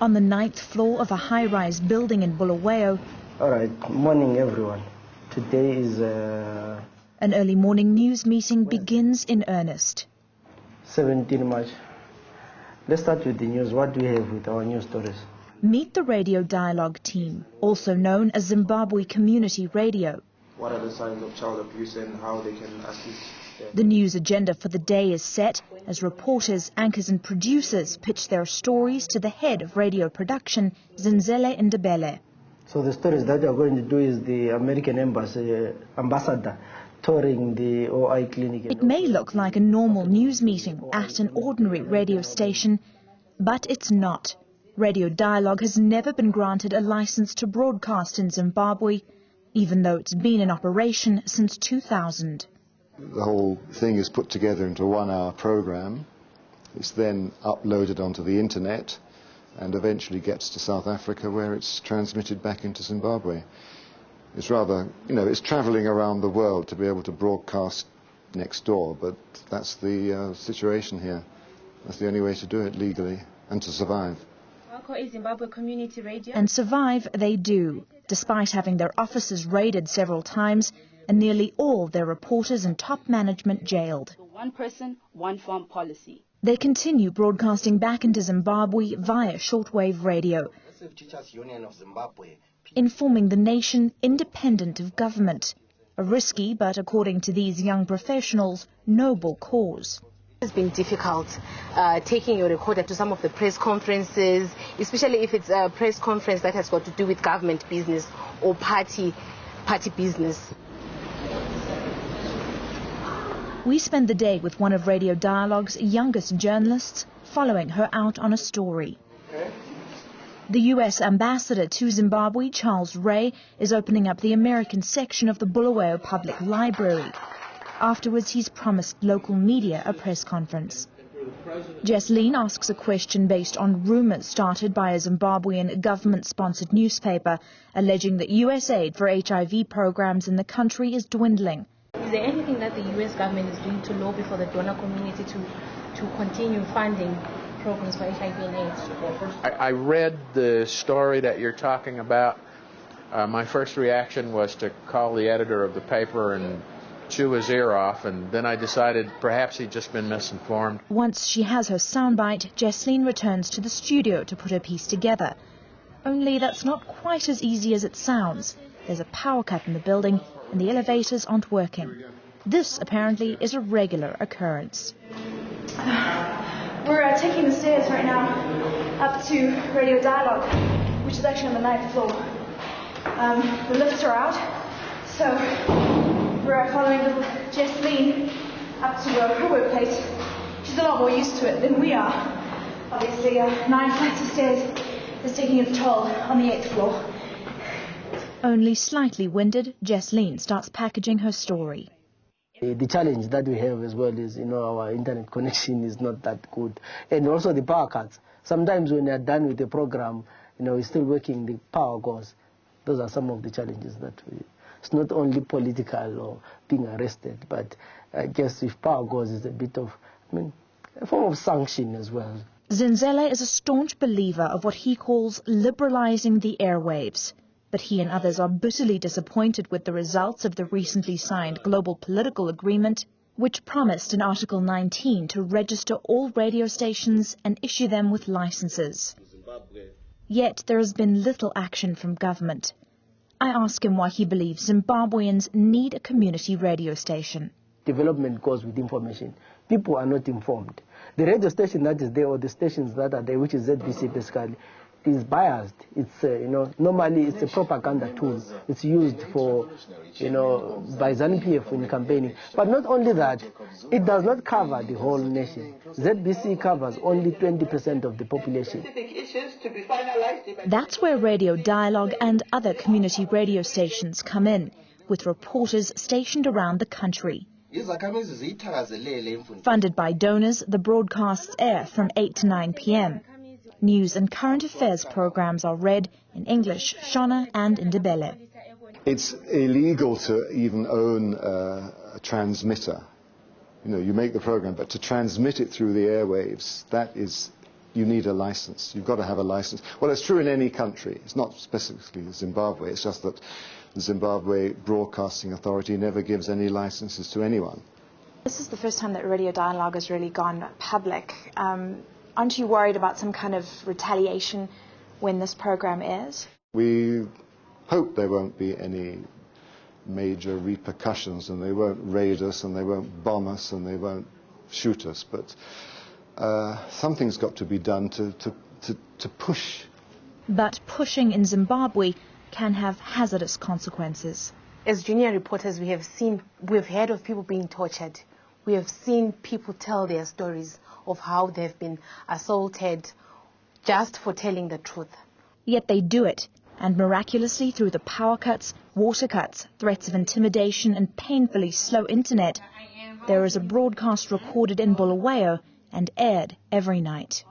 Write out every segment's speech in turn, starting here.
On the 9th floor of a high-rise building in Bulawayo, all right, morning everyone. Today is an early morning news meeting begins in earnest. 17 March. Let's start with the news. What do we have with our news stories? Meet the Radio Dialogue team, also known as Zimbabwe Community Radio. What are the signs of child abuse and how they can assist? The news agenda for the day is set as reporters, anchors and producers pitch their stories to the head of radio production, Zenzele Ndebele. So the stories that we are going to do is the American ambassador touring the OI clinic. It may look like a normal news meeting at an ordinary radio station, but it's not. Radio Dialogue has never been granted a license to broadcast in Zimbabwe, even though it's been in operation since 2000. The whole thing is put together into a 1-hour program. It's then uploaded onto the internet and eventually gets to South Africa, where it's transmitted back into Zimbabwe. It's rather, it's traveling around the world to be able to broadcast next door, but that's the situation here. That's the only way to do it legally and to survive. Is Zimbabwe Community Radio? And survive they do, despite having their offices raided several times and nearly all their reporters and top management jailed. One person, one farm policy. They continue broadcasting back into Zimbabwe via shortwave radio, informing the nation independent of government. A risky, but according to these young professionals, noble cause. It's been difficult taking your recorder to some of the press conferences, especially if it's a press conference that has got to do with government business or party business. We spend the day with one of Radio Dialogue's youngest journalists, following her out on a story. The U.S. ambassador to Zimbabwe, Charles Ray, is opening up the American section of the Bulawayo Public Library. Afterwards, he's promised local media a press conference. Jesseline asks a question based on rumors started by a Zimbabwean government-sponsored newspaper, alleging that U.S. aid for HIV programs in the country is dwindling. Is there anything that the U.S. government is doing to lobby for the donor community to continue funding programs for HIV and AIDS? I read the story that you're talking about. My first reaction was to call the editor of the paper and chew his ear off, and then I decided perhaps he'd just been misinformed. Once she has her soundbite, Jesseline returns to the studio to put her piece together. Only that's not quite as easy as it sounds. There's a power cut in the building and the elevators aren't working. This apparently is a regular occurrence. We're taking the stairs right now up to Radio Dialogue, which is actually on the 9th floor. The lifts are out, so we're following little Jesseline up to her workplace. She's a lot more used to it than we are. Obviously, 9 flights of stairs is taking its toll on the 8th floor. Only slightly winded, Jesseline starts packaging her story. The challenge that we have as well is, our internet connection is not that good. And also the power cuts. Sometimes when you're done with the program, we're still working, the power goes. Those are some of the challenges that it's not only political or being arrested, but I guess if power goes, it's a bit of, a form of sanction as well. Zenzele is a staunch believer of what he calls liberalizing the airwaves. But he and others are bitterly disappointed with the results of the recently signed global political agreement, which promised in Article 19 to register all radio stations and issue them with licenses. Yet there has been little action from government. I ask him why he believes Zimbabweans need a community radio station. Development goes with information. People are not informed. The radio station that is there, or the stations that are there, which is ZBC basically, is biased. It's, normally it's a propaganda tool. It's used for, by ZANU-PF in campaigning. But not only that, it does not cover the whole nation. ZBC covers only 20% of the population. That's where Radio Dialogue and other community radio stations come in, with reporters stationed around the country. Funded by donors, the broadcasts air from 8 to 9 p.m. News and current affairs programs are read in English, Shona and Ndebele. It's illegal to even own a transmitter. You make the program, but to transmit it through the airwaves, that is you need a license. You've got to have a license. Well, it's true in any country. It's not specifically Zimbabwe. It's just that the Zimbabwe Broadcasting Authority never gives any licenses to anyone. This is the first time that Radio Dialogue has really gone public. Aren't you worried about some kind of retaliation when this program airs? We hope there won't be any major repercussions, and they won't raid us, and they won't bomb us, and they won't shoot us. But something's got to be done to push. But pushing in Zimbabwe can have hazardous consequences. As junior reporters, we've heard of people being tortured. We have seen people tell their stories of how they've been assaulted just for telling the truth. Yet they do it, and miraculously through the power cuts, water cuts, threats of intimidation and painfully slow internet, there is a broadcast recorded in Bulawayo and aired every night.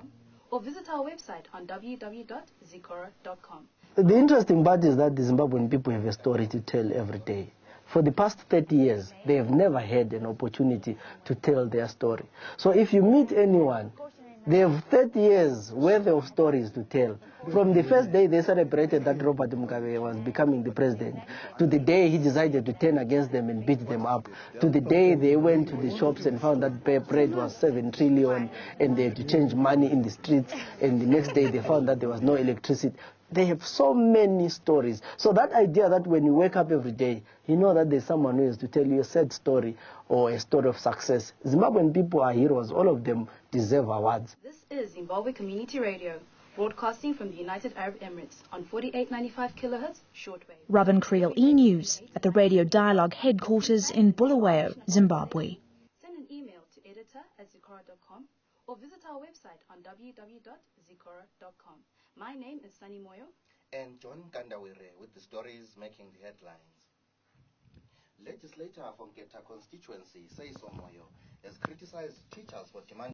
Or visit our website on www.zikora.com. The interesting part is that the Zimbabwean people have a story to tell every day. For the past 30 years, they have never had an opportunity to tell their story. So if you meet anyone, they have 30 years worth of stories to tell. From the first day they celebrated that Robert Mugabe was becoming the president, to the day he decided to turn against them and beat them up, to the day they went to the shops and found that bread was 7 trillion and they had to change money in the streets, and the next day they found that there was no electricity. They have so many stories. So that idea that when you wake up every day, you know that there's someone who is to tell you a sad story or a story of success. Zimbabwean people are heroes. All of them deserve awards. This is Zimbabwe Community Radio, broadcasting from the United Arab Emirates on 4895 kHz shortwave. Robin Creel, E-News, at the Radio Dialogue headquarters in Bulawayo, Zimbabwe. Send an email to editor@zikora.com or visit our website on www.zikora.com. My name is Sunny Moyo. And John Kandawire with the stories making the headlines. Legislator from Geta constituency, Seiso Moyo, has criticized teachers for demanding